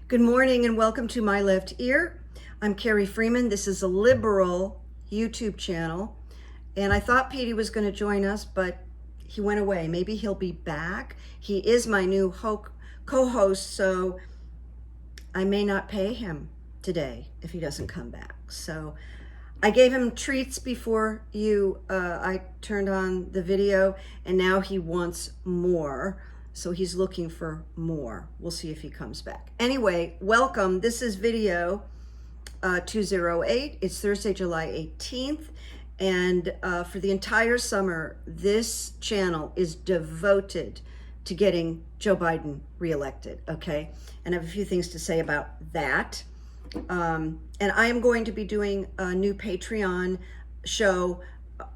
Good morning and welcome to My Left Ear. I'm Carrie Freeman. This is a liberal YouTube channel. And I thought Petey was going to join us, but he went away. Maybe he'll be back. He is my new co-host, so I may not pay him today if he doesn't come back. So I gave him treats before I turned on the video, and now he wants more. So he's looking for more. We'll see if he comes back. Anyway, welcome. This is video 208. It's Thursday, July 18th. And for the entire summer, this channel is devoted to getting Joe Biden reelected, okay? And I have a few things to say about that. And I am going to be doing a new Patreon show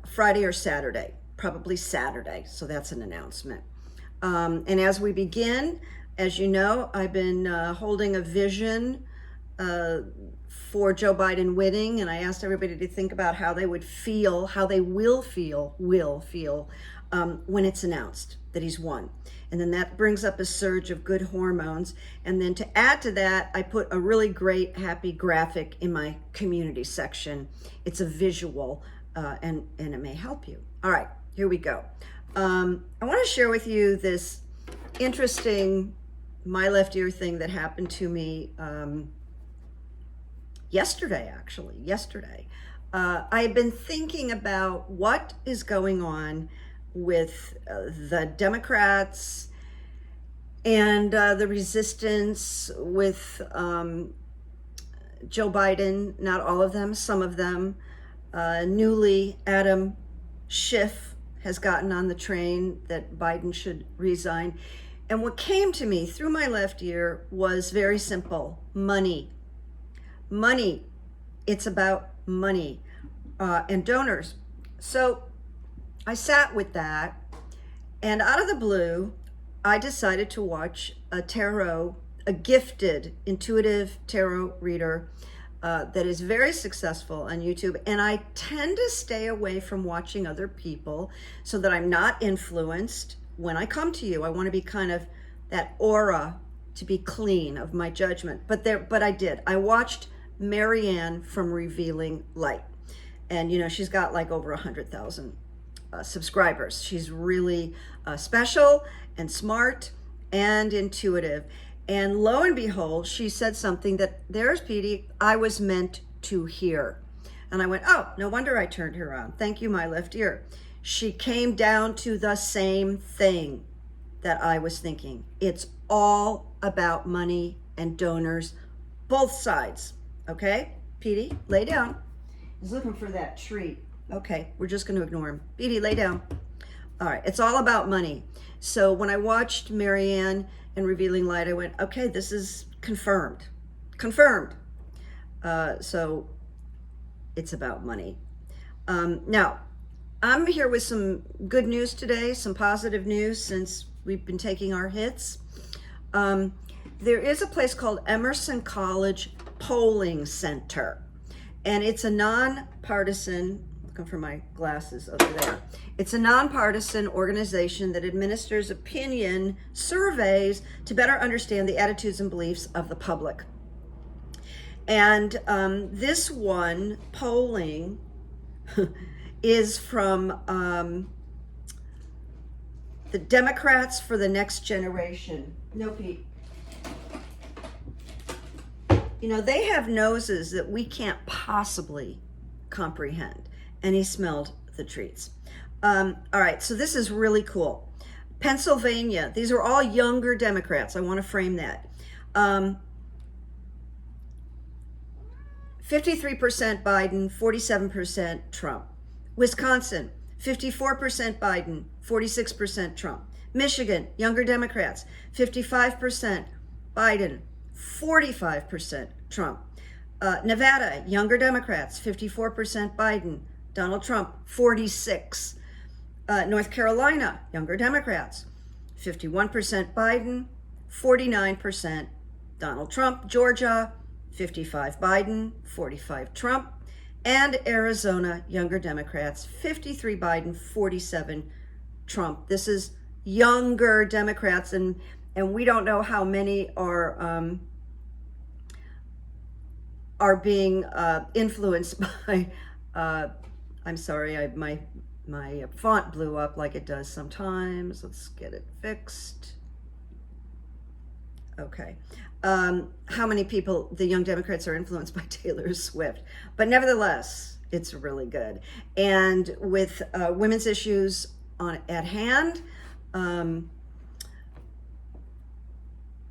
Friday or Saturday, probably Saturday. So that's an announcement. And as we begin, as you know, I've been holding a vision for Joe Biden winning, and I asked everybody to think about how they would feel, how they will feel when it's announced that he's won. And then that brings up a surge of good hormones. And then to add to that, I put a really great, happy graphic in my community section. It's a visual, and it may help you. All right, here we go. I want to share with you this interesting my left ear thing that happened to me yesterday. I've been thinking about what is going on with the Democrats and the resistance with Joe Biden, not all of them, some of them. Newly, Adam Schiff has gotten on the train that Biden should resign. And what came to me through my left ear was very simple: money. Money. It's about money and donors. So I sat with that, and out of the blue, I decided to watch a gifted, intuitive tarot reader that is very successful on YouTube. And I tend to stay away from watching other people so that I'm not influenced when I come to you. I want to be kind of that aura to be clean of my judgment. But I did. I watched Marianne from Revealing Light. And, you know, she's got like over 100,000 subscribers. She's really special and smart and intuitive. And lo and behold, she said something that, there's Petey, I was meant to hear. And I went, oh, no wonder I turned her on. Thank you, my left ear. She came down to the same thing that I was thinking. It's all about money and donors, both sides. Okay, Petey, lay down. He's looking for that treat. Okay, we're just going to ignore him. Petey, lay down. All right, it's all about money. So when I watched Marianne and Revealing Light, I went, okay, this is confirmed. So it's about money. Now, I'm here with some good news today, some positive news since we've been taking our hits. There is a place called Emerson College Polling Center, and it's a nonpartisan, looking for my glasses over there. It's a nonpartisan organization that administers opinion surveys to better understand the attitudes and beliefs of the public. And this one polling is from the Democrats for the Next Generation. No, Pete. You know, they have noses that we can't possibly comprehend. And he smelled the treats. All right, so this is really cool. Pennsylvania, these are all younger Democrats. I want to frame that. 53% Biden, 47% Trump. Wisconsin, 54% Biden, 46% Trump. Michigan, younger Democrats, 55% Biden, 45% Trump. Nevada, younger Democrats, 54% Biden, Donald Trump, 46. North Carolina, younger Democrats, 51% Biden, 49% Donald Trump. Georgia, 55 Biden, 45 Trump. And Arizona, younger Democrats, 53 Biden, 47 Trump. This is younger Democrats, and we don't know how many are are being influenced by, I'm sorry, my font blew up like it does sometimes. Let's get it fixed. Okay. How many people, the Young Democrats, are influenced by Taylor Swift? But nevertheless, it's really good. And with women's issues at hand,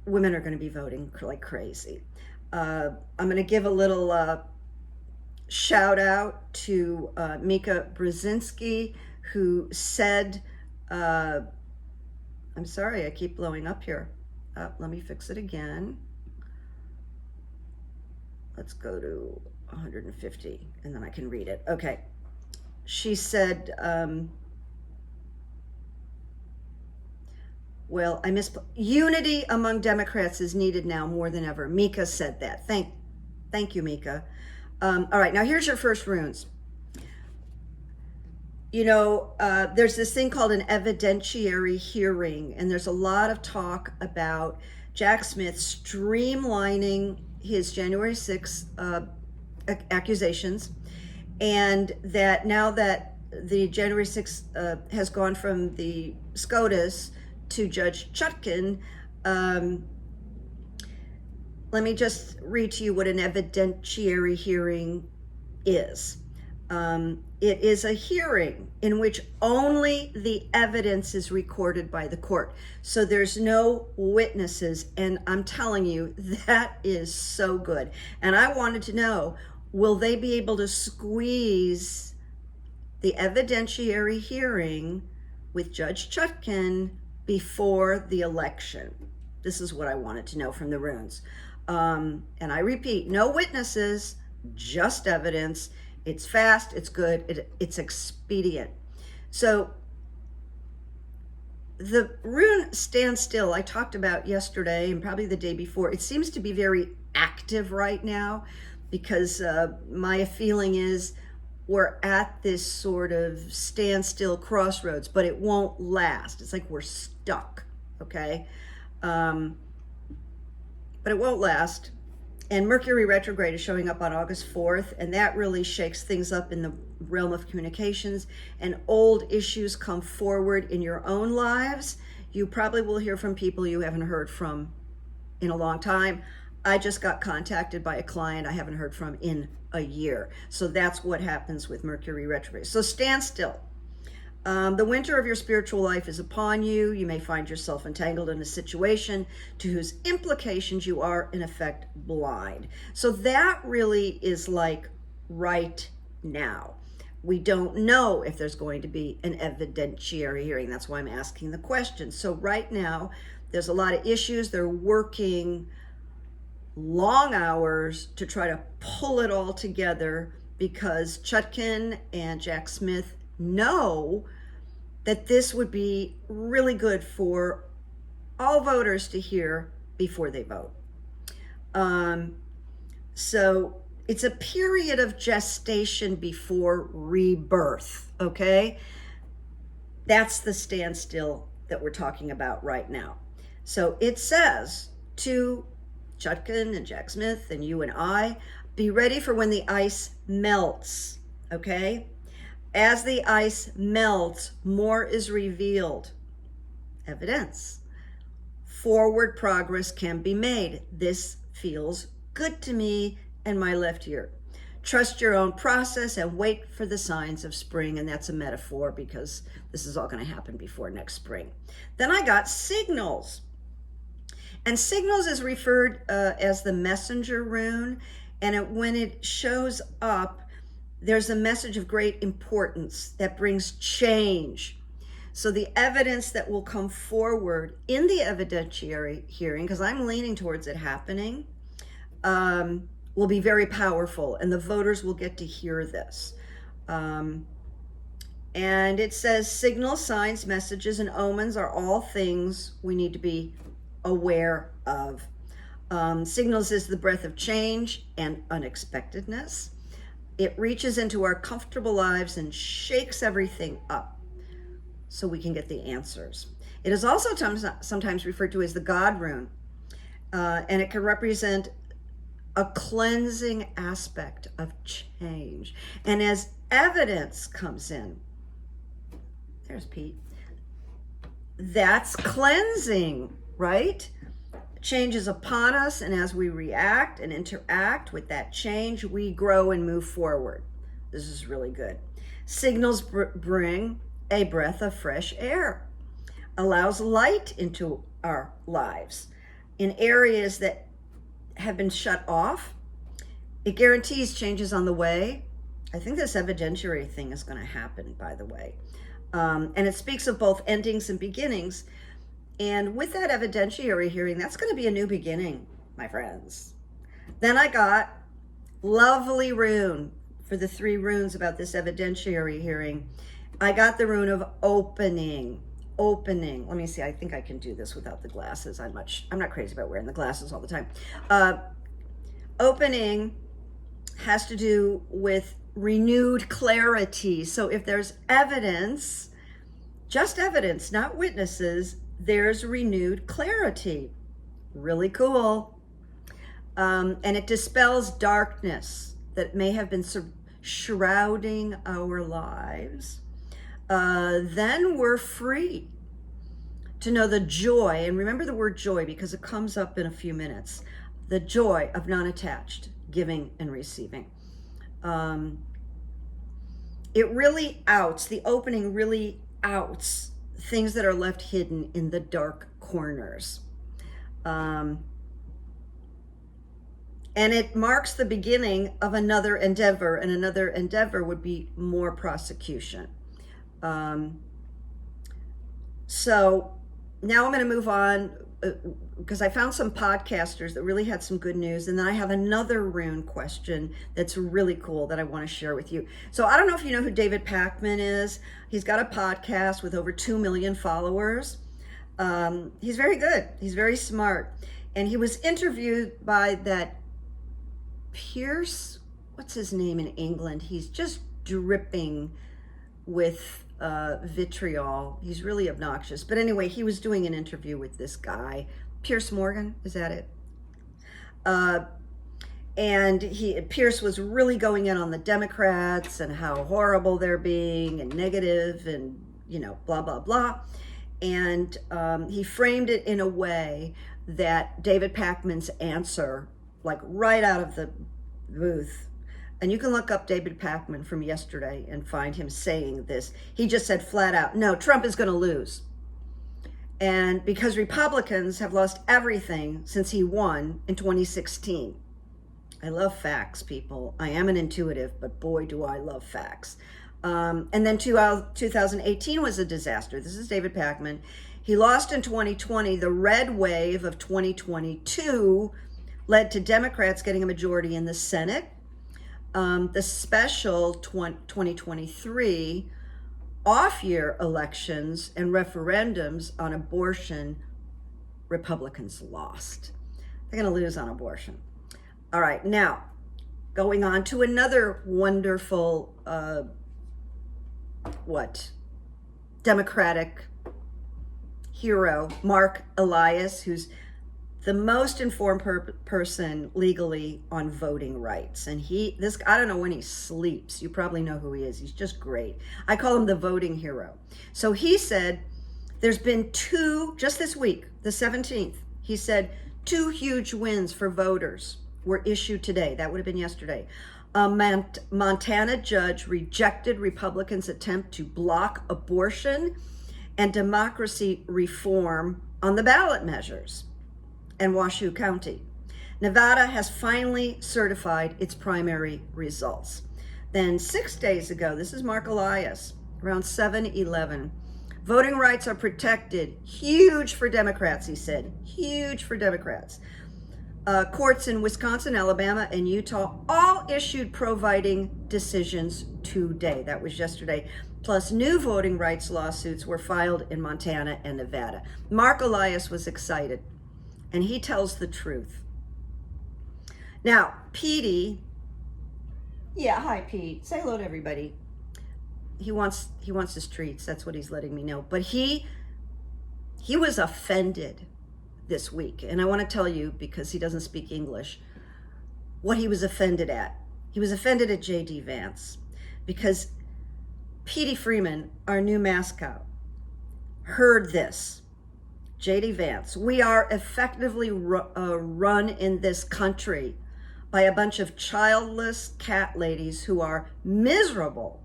women are going to be voting like crazy. I'm going to give a little shout out to Mika Brzezinski, who said, I'm sorry, I keep blowing up here. Let me fix it again. Let's go to 150 and then I can read it. Okay. She said, well, I unity among Democrats is needed now more than ever. Mika said that. Thank you, Mika. All right, now here's your first runes. You know, there's this thing called an evidentiary hearing, and there's a lot of talk about Jack Smith streamlining his January 6th accusations, and that now that the January 6th has gone from the SCOTUS to Judge Chutkan, let me just read to you what an evidentiary hearing is. It is a hearing in which only the evidence is recorded by the court. So there's no witnesses, and I'm telling you, that is so good. And I wanted to know, will they be able to squeeze the evidentiary hearing with Judge Chutkan before the election? This is what I wanted to know from the runes. And I repeat, no witnesses, just evidence. It's fast, it's good, it's expedient. So the rune stand still, I talked about yesterday and probably the day before. It seems to be very active right now because my feeling is we're at this sort of standstill crossroads, but it won't last. It's like we're stuck, okay? But it won't last. And Mercury retrograde is showing up on August 4th, and that really shakes things up in the realm of communications, and old issues come forward in your own lives. You probably will hear from people you haven't heard from in a long time. I just got contacted by a client I haven't heard from in a year. So that's what happens with Mercury retrograde. So stand still. The winter of your spiritual life is upon you. You may find yourself entangled in a situation to whose implications you are, in effect, blind. So that really is like right now. We don't know if there's going to be an evidentiary hearing. That's why I'm asking the question. So right now, there's a lot of issues. They're working long hours to try to pull it all together because Chutkan and Jack Smith know that this would be really good for all voters to hear before they vote. So it's a period of gestation before rebirth, okay? That's the standstill that we're talking about right now. So it says to Chutkan and Jack Smith and you and I, be ready for when the ice melts, okay? As the ice melts, more is revealed. Evidence. Forward progress can be made. This feels good to me and my left ear. Trust your own process and wait for the signs of spring. And that's a metaphor because this is all going to happen before next spring. Then I got signals. And signals is referred as the messenger rune. And when it shows up, there's a message of great importance that brings change. So the evidence that will come forward in the evidentiary hearing, because I'm leaning towards it happening, will be very powerful, and the voters will get to hear this. And it says signals, signs, messages, and omens are all things we need to be aware of. Signals is the breath of change and unexpectedness. It reaches into our comfortable lives and shakes everything up so we can get the answers. It is also sometimes referred to as the God rune, and it can represent a cleansing aspect of change. And as evidence comes in, there's Pete, that's cleansing, right? Change is upon us, and as we react and interact with that change, we grow and move forward. This is really good. Signals bring a breath of fresh air, allows light into our lives in areas that have been shut off. It guarantees changes on the way. I think this evidentiary thing is going to happen, by the way. And it speaks of both endings and beginnings. And with that evidentiary hearing, that's going to be a new beginning, my friends. Then I got lovely rune for the 3 runes about this evidentiary hearing. I got the rune of opening. Opening. Let me see. I think I can do this without the glasses. I'm not crazy about wearing the glasses all the time. Opening has to do with renewed clarity. So if there's evidence, just evidence, not witnesses, there's renewed clarity. Really cool. And it dispels darkness that may have been shrouding our lives. Then we're free to know the joy, and remember the word joy because it comes up in a few minutes, the joy of non-attached giving and receiving. It really outs, the opening really outs things that are left hidden in the dark corners. And it marks the beginning of another endeavor, and another endeavor would be more prosecution. So now I'm going to move on because I found some podcasters that really had some good news. And then I have another rune question that's really cool that I want to share with you. So I don't know if you know who David Pakman is. He's got a podcast with over 2 million followers. He's very good. He's very smart. And he was interviewed by that Pierce, what's his name in England? He's just dripping with vitriol. He's really obnoxious. But anyway, he was doing an interview with this guy, Pierce Morgan, is that it? And Pierce was really going in on the Democrats and how horrible they're being and negative and, blah, blah, blah. And he framed it in a way that David Pakman's answer, like right out of the booth, and you can look up David Pakman from yesterday and find him saying this. He just said flat out, no, Trump is going to lose. And because Republicans have lost everything since he won in 2016. I love facts, people. I am an intuitive, but boy, do I love facts. And then 2018 was a disaster. This is David Pakman. He lost in 2020. The red wave of 2022 led to Democrats getting a majority in the Senate. The special 2023 off-year elections and referendums on abortion, Republicans lost. They're going to lose on abortion. All right, now going on to another wonderful, Democratic hero, Mark Elias, who's the most informed person legally on voting rights. And I don't know when he sleeps. You probably know who he is. He's just great. I call him the voting hero. So he said, there's been just this week, the 17th, he said, 2 huge wins for voters were issued today. That would have been yesterday. A Montana judge rejected Republicans' attempt to block abortion and democracy reform on the ballot measures in Washoe County. Nevada has finally certified its primary results. Then 6 days ago, this is Mark Elias, around 7-11, voting rights are protected. Huge for Democrats, he said. Huge for Democrats. Courts in Wisconsin, Alabama, and Utah all issued pro-voting decisions today. That was yesterday. Plus, new voting rights lawsuits were filed in Montana and Nevada. Mark Elias was excited, and he tells the truth. Now, Petey, hi, Pete. Say hello to everybody. He wants his treats. That's what he's letting me know. But he was offended this week, and I want to tell you, because he doesn't speak English, what he was offended at. He was offended at JD Vance because Petey Freeman, our new mascot, heard this. JD Vance, we are effectively run in this country by a bunch of childless cat ladies who are miserable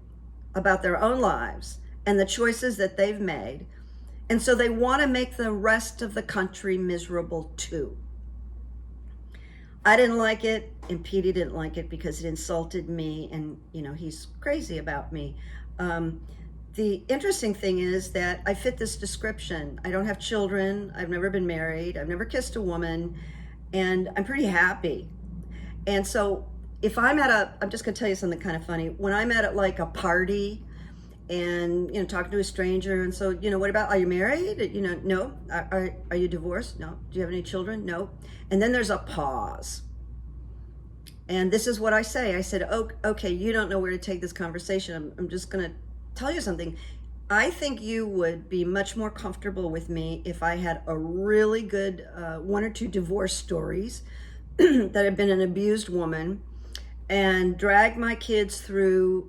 about their own lives and the choices that they've made. And so they want to make the rest of the country miserable too. I didn't like it, and Petey didn't like it because it insulted me, and he's crazy about me. The interesting thing is that I fit this description. I don't have children, I've never been married, I've never kissed a woman, and I'm pretty happy. And so if I'm I'm just gonna tell you something kind of funny. When I'm at like a party and talking to a stranger, and so what about, are you married? No. Are you divorced? No. Do you have any children? No. And then there's a pause, and this is what I say. I said, oh, okay, you don't know where to take this conversation. I'm just gonna tell you something. I think you would be much more comfortable with me if I had a really good one or two divorce stories that have been an abused woman and drag my kids through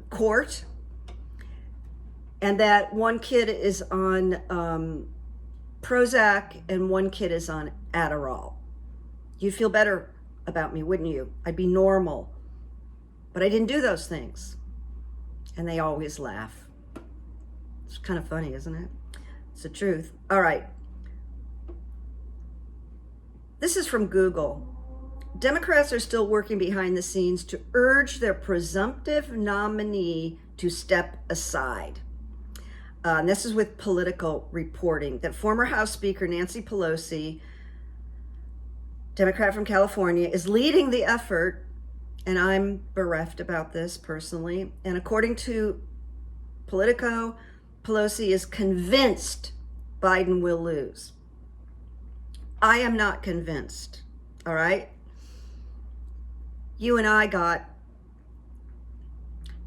court, and that one kid is on Prozac and one kid is on Adderall. You'd feel better about me, wouldn't you? I'd be normal. But I didn't do those things. And they always laugh. It's kind of funny, isn't it? It's the truth. All right. This is from Google. Democrats are still working behind the scenes to urge their presumptive nominee to step aside. And this is with Political reporting that former House Speaker Nancy Pelosi, Democrat from California, is leading the effort, and I'm bereft about this personally. And according to Politico, Pelosi is convinced Biden will lose. I am not convinced, all right? You and I got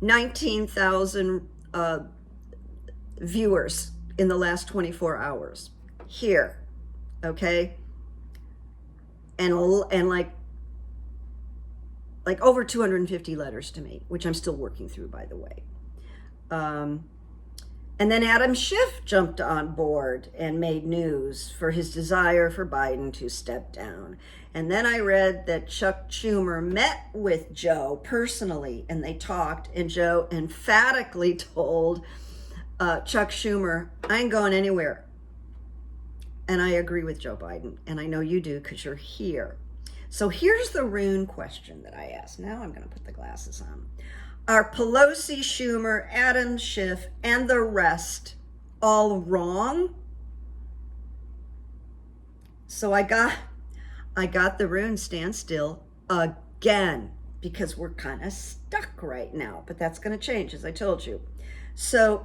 19,000 viewers in the last 24 hours here, okay? And like over 250 letters to me, which I'm still working through, by the way. And then Adam Schiff jumped on board and made news for his desire for Biden to step down. And then I read that Chuck Schumer met with Joe personally, and they talked, and Joe emphatically told Chuck Schumer, I ain't going anywhere. And I agree with Joe Biden, and I know you do because you're here. So here's the Rune question that I asked. Now I'm going to put the glasses on. Are Pelosi, Schumer, Adam Schiff, and the rest all wrong? So I got the Rune stand still again, because we're kind of stuck right now, but that's going to change, as I told you. So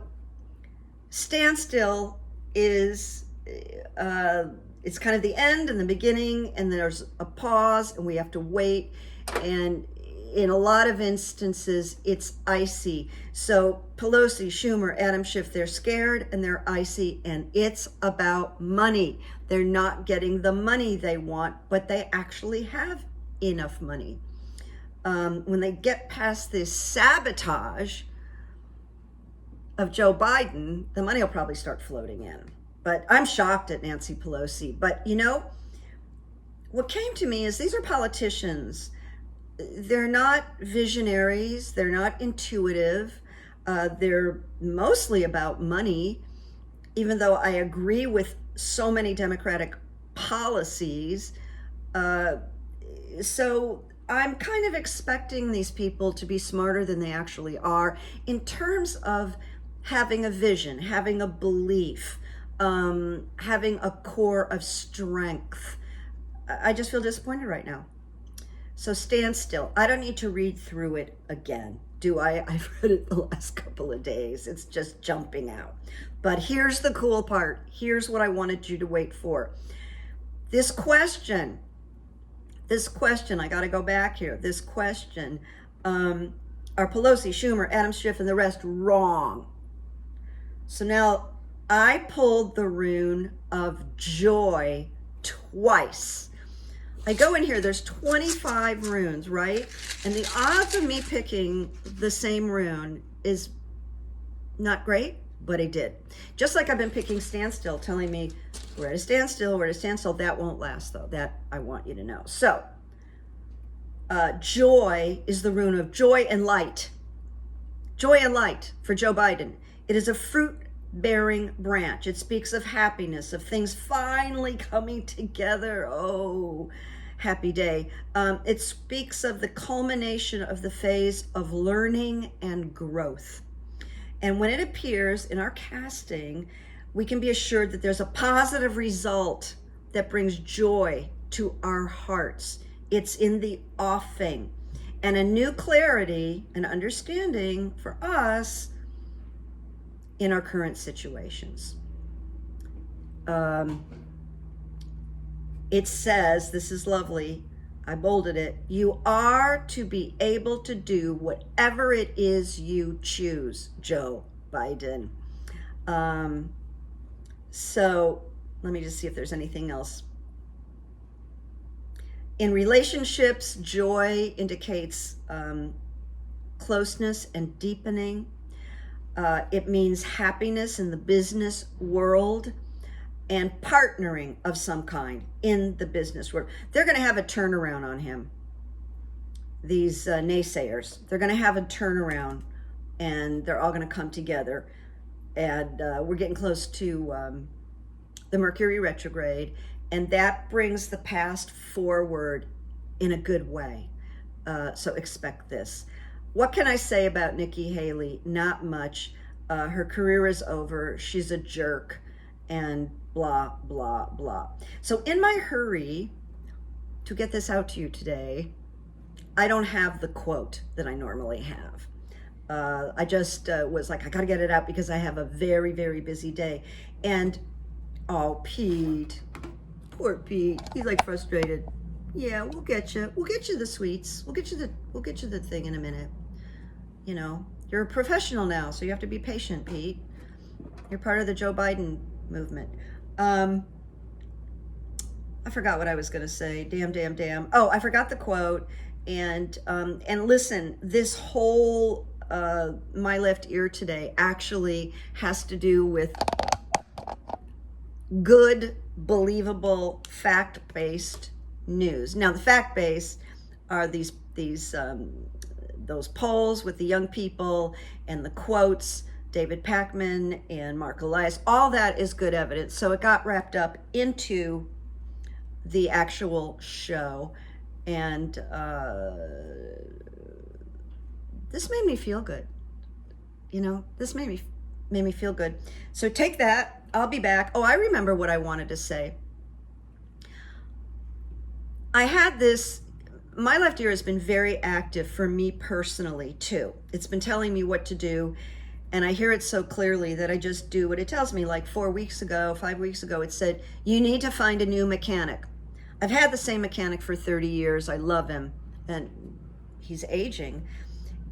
standstill is it's kind of the end and the beginning, and there's a pause, and we have to wait. And in a lot of instances, it's icy. So Pelosi, Schumer, Adam Schiff, they're scared and they're icy, and it's about money. They're not getting the money they want, but they actually have enough money. When they get past this sabotage of Joe Biden, the money will probably start floating in. But I'm shocked at Nancy Pelosi. But what came to me is these are politicians. They're not visionaries. They're not intuitive. They're mostly about money, even though I agree with so many Democratic policies. So I'm kind of expecting these people to be smarter than they actually are in terms of having a vision, having a belief, having a core of strength. I just feel disappointed right now. So stand still. I don't need to read through it again, do I? I've read it the last couple of days. It's just jumping out. But here's the cool part. Here's what I wanted you to wait for. This question, I got to go back here. This question, are Pelosi, Schumer, Adam Schiff, and the rest wrong? So now I pulled the rune of joy twice. I go in here, there's 25 runes, right? And the odds of me picking the same rune is not great, but I did. Just like I've been picking standstill, telling me where to stand still, where to stand still. That won't last though. That I want you to know. So joy is the rune of joy and light. Joy and light for Joe Biden. It is a fruit-bearing branch. It speaks of happiness, of things finally coming together. Oh, happy day. It speaks of the culmination of the phase of learning and growth. And when it appears in our casting, we can be assured that there's a positive result that brings joy to our hearts. It's in the offing. And a new clarity and understanding for us in our current situations. It says, this is lovely, I bolded it, you are to be able to do whatever it is you choose, Joe Biden. So let me just see if there's anything else. In relationships, joy indicates closeness and deepening. It means happiness in the business world and partnering of some kind in the business world. They're going to have a turnaround on him. These naysayers, they're going to have a turnaround, and they're all going to come together. And we're getting close to the Mercury retrograde, and that brings the past forward in a good way. So expect this. What can I say about Nikki Haley? Not much. Her career is over. She's a jerk, and blah, blah, blah. So in my hurry to get this out to you today, I don't have the quote that I normally have. I just was like, I got to get it out because I have a very, very busy day. And, oh, Pete, poor Pete, he's like frustrated. Yeah, we'll get you the sweets. We'll get you the thing in a minute. You know, you're a professional now, so you have to be patient, Pete. You're part of the Joe Biden movement. I forgot what I was going to say. Damn. Oh, I forgot the quote. And listen, this whole my left ear today actually has to do with good, believable, fact-based news. Now, the fact-based are those polls with the young people and the quotes, David Pakman and Mark Elias. All that is good evidence. So it got wrapped up into the actual show, and this made me feel good. You know, this made me feel good. So take that. I'll be back. Oh, I remember what I wanted to say. I had this, my left ear has been very active for me personally too. It's been telling me what to do, and I hear it so clearly that I just do what it tells me. Like 5 weeks ago, it said, you need to find a new mechanic. I've had the same mechanic for 30 years. I love him, and he's aging.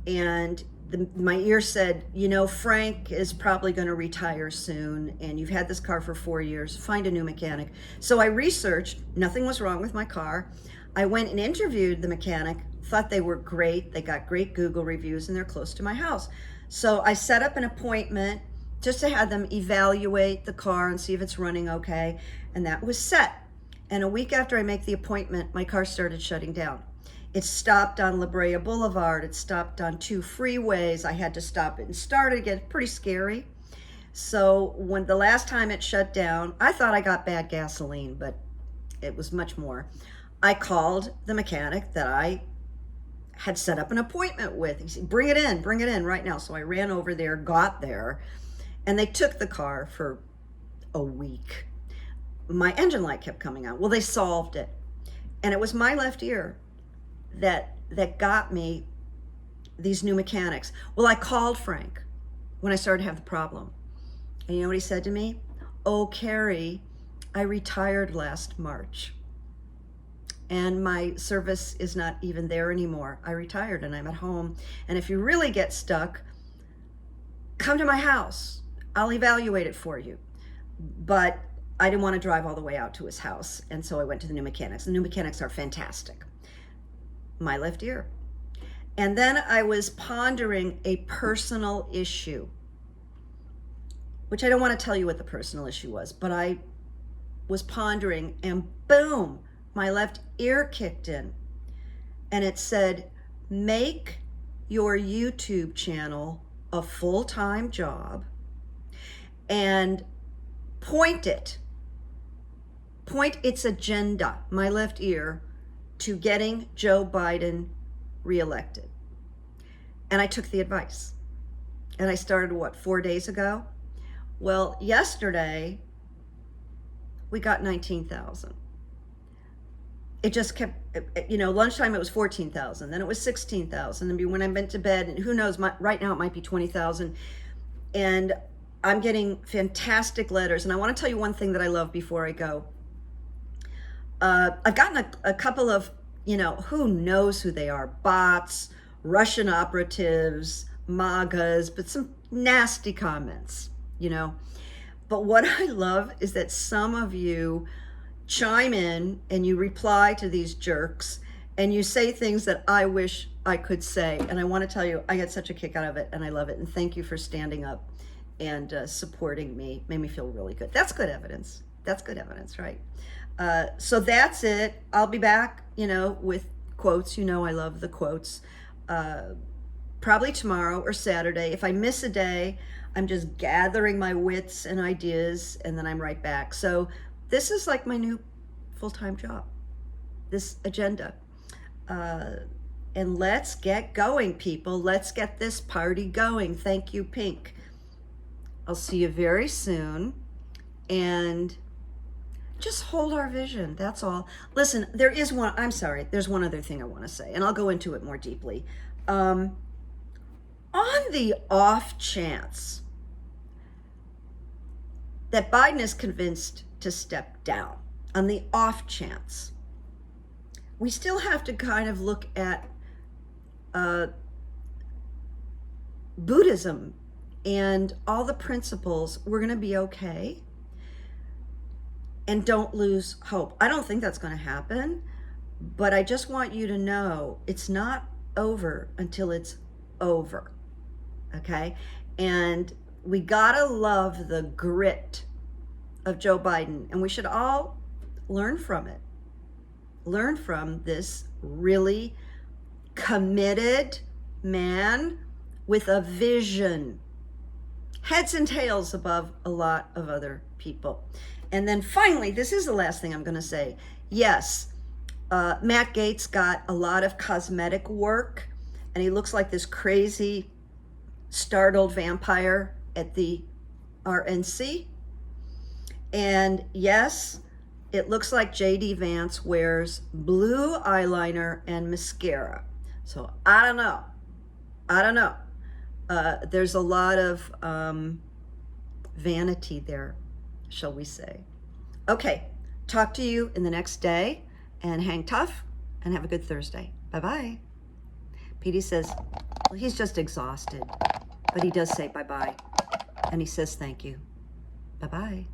And my ear said, you know, Frank is probably going to retire soon, and you've had this car for 4 years. Find a new mechanic. So I researched. Nothing was wrong with my car. I went and interviewed the mechanic, thought they were great. They got great Google reviews, and they're close to my house. So I set up an appointment just to have them evaluate the car and see if it's running okay, and that was set. And a week after I make the appointment, my car started shutting down. It stopped on La Brea Boulevard. It stopped on 2 freeways. I had to stop it and start it again. Pretty scary. So when the last time it shut down, I thought I got bad gasoline, but it was much more. I called the mechanic that I had set up an appointment with. He said, bring it in right now. So I ran over there, got there, and they took the car for a week. My engine light kept coming on. Well, they solved it. And it was my left ear that got me these new mechanics. Well, I called Frank when I started to have the problem. And you know what he said to me? Oh, Carrie, I retired last March, and my service is not even there anymore. I retired and I'm at home. And if you really get stuck, come to my house. I'll evaluate it for you. But I didn't want to drive all the way out to his house. And so I went to the new mechanics. The new mechanics are fantastic. My left ear. And then I was pondering a personal issue, which I don't want to tell you what the personal issue was, but I was pondering, and boom, my left ear kicked in. And it said, make your YouTube channel a full-time job and point its agenda, my left ear, to getting Joe Biden reelected. And I took the advice. And I started, 4 days ago? Well, yesterday, we got 19,000. It just kept, lunchtime it was 14,000, then it was 16,000. And when I went to bed, and who knows, right now it might be 20,000. And I'm getting fantastic letters. And I want to tell you one thing that I love before I go. I've gotten a couple of, who knows who they are, bots, Russian operatives, MAGAs, but some nasty comments, But what I love is that some of you chime in and you reply to these jerks and you say things that I wish I could say. And I want to tell you, I get such a kick out of it and I love it. And thank you for standing up and supporting me. Made me feel really good. That's good evidence. That's good evidence, right? So that's it. I'll be back, with quotes. I love the quotes. Probably tomorrow or Saturday. If I miss a day, I'm just gathering my wits and ideas, and then I'm right back. So this is like my new full-time job, this agenda. And let's get going, people. Let's get this party going. Thank you, Pink. I'll see you very soon. And just hold our vision, that's all. Listen, there's one other thing I want to say, and I'll go into it more deeply. On the off chance that Biden is convinced to step down, on the off chance, we still have to kind of look at Buddhism and all the principles. We're going to be okay. And don't lose hope. I don't think that's going to happen, but I just want you to know it's not over until it's over, okay? And we gotta love the grit of Joe Biden, and we should all learn from it. Learn from this really committed man with a vision, heads and tails above a lot of other people. And then finally, this is the last thing I'm going to say. Yes, Matt Gaetz got a lot of cosmetic work, and he looks like this crazy, startled vampire at the RNC. And yes, it looks like JD Vance wears blue eyeliner and mascara. So I don't know. There's a lot of vanity there, shall we say. Okay, talk to you in the next day, and hang tough and have a good Thursday. Bye-bye. Petey says, well, he's just exhausted, but he does say bye-bye, and he says thank you. Bye-bye.